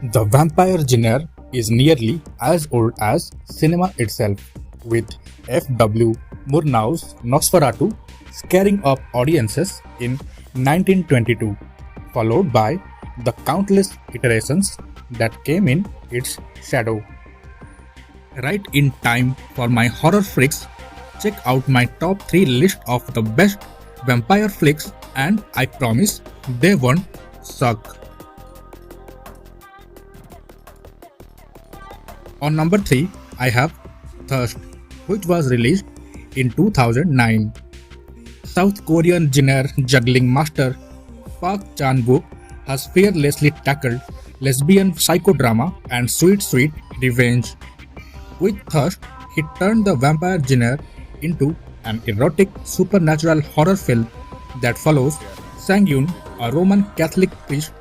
The vampire genre is nearly as old as cinema itself, with F.W. Murnau's Nosferatu scaring up audiences in 1922, followed by the countless iterations that came in its shadow. Right in time for my horror flicks, check out my top 3 list of the best vampire flicks, and I promise they won't suck. On number 3, I have Thirst, which was released in 2009. South Korean genre juggling master Park Chan-wook has fearlessly tackled lesbian psychodrama and sweet revenge. With Thirst, he turned the vampire genre into an erotic supernatural horror film that follows Sang-yoon, a Roman Catholic priest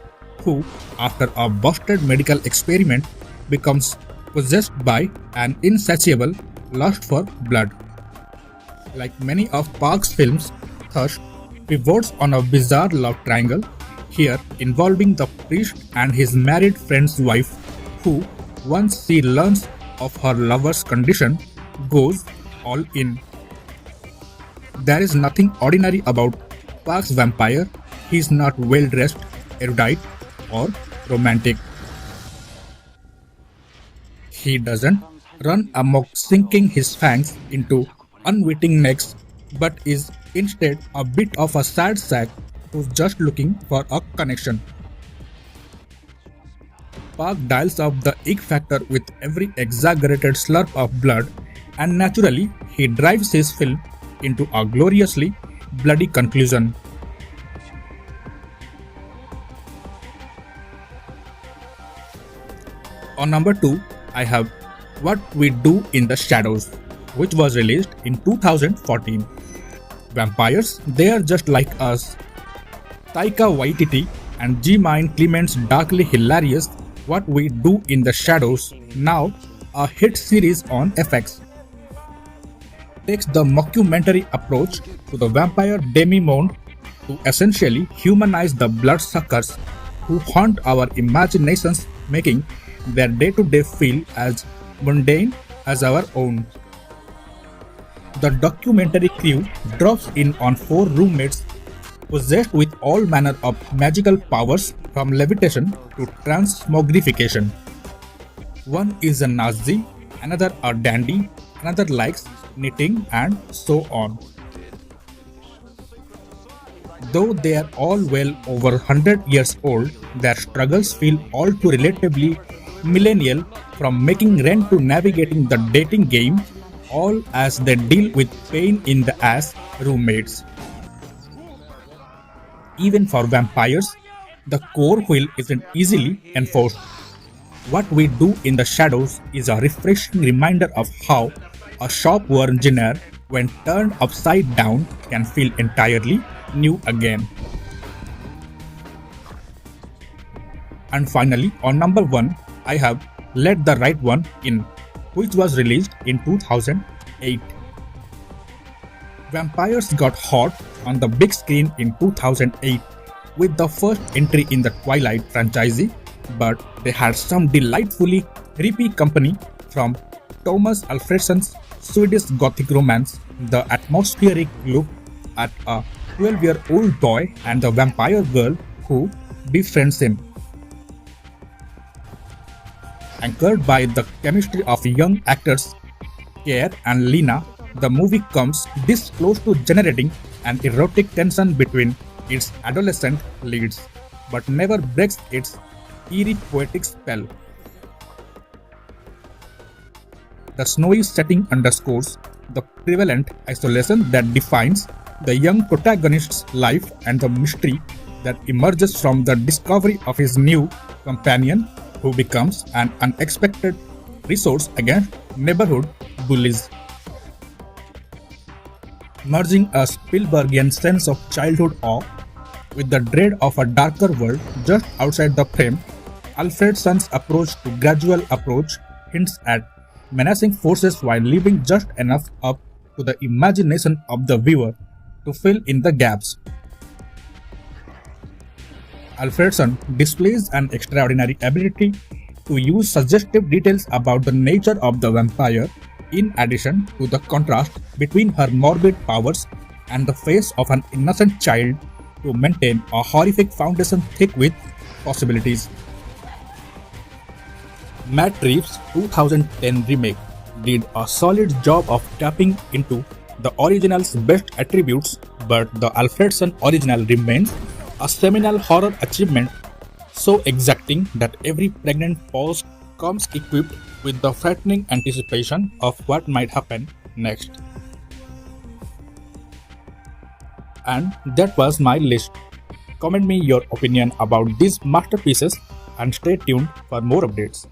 who, after a busted medical experiment, becomes possessed by an insatiable lust for blood. Like many of Park's films, Thirst pivots on a bizarre love triangle, here involving the priest and his married friend's wife, who, once she learns of her lover's condition, goes all in. There is nothing ordinary about Park's vampire. He is not well dressed, erudite, or romantic. He doesn't run amok sinking his fangs into unwitting necks, but is instead a bit of a sad sack who's just looking for a connection. Park dials up the ick factor with every exaggerated slurp of blood, and naturally, he drives his film into a gloriously bloody conclusion. On number 2, I have What We Do in the Shadows, which was released in 2014. Vampires, they are just like us. Taika Waititi and G. Mine Clement's darkly hilarious What We Do in the Shadows, now a hit series on FX, takes the mockumentary approach to the vampire demi-monde to essentially humanize the bloodsuckers who haunt our imaginations, making their day-to-day feel as mundane as our own. The documentary crew drops in on 4 roommates possessed with all manner of magical powers, from levitation to transmogrification. One is a Nazi, another a dandy, another likes knitting, and so on. Though they are all well over 100 years old, their struggles feel all too relatively millennial, from making rent to navigating the dating game, all as they deal with pain in the ass roommates. Even for vampires, the core wheel isn't easily enforced. What We Do in the Shadows is a refreshing reminder of how a shop-worn genre, when turned upside down, can feel entirely new again. And finally, on number 1, I have Let the Right One In, which was released in 2008. Vampires got hot on the big screen in 2008 with the first entry in the Twilight franchise, but they had some delightfully creepy company from Thomas Alfredson's Swedish Gothic romance. The atmospheric look at a 12-year-old boy and the vampire girl who befriends him. Anchored by the chemistry of young actors Claire and Lena, the movie comes this close to generating an erotic tension between its adolescent leads, but never breaks its eerie poetic spell. The snowy setting underscores the prevalent isolation that defines the young protagonist's life and the mystery that emerges from the discovery of his new companion, who becomes an unexpected resource against neighborhood bullies. Merging a Spielbergian sense of childhood awe with the dread of a darker world just outside the frame, Alfredson's approach to gradual approach hints at menacing forces while leaving just enough up to the imagination of the viewer to fill in the gaps. Alfredson displays an extraordinary ability to use suggestive details about the nature of the vampire, in addition to the contrast between her morbid powers and the face of an innocent child, to maintain a horrific foundation thick with possibilities. Matt Reeves' 2010 remake did a solid job of tapping into the original's best attributes, but the Alfredson original remains a seminal horror achievement so exacting that every pregnant pause comes equipped with the frightening anticipation of what might happen next. And that was my list. Comment me your opinion about these masterpieces and stay tuned for more updates.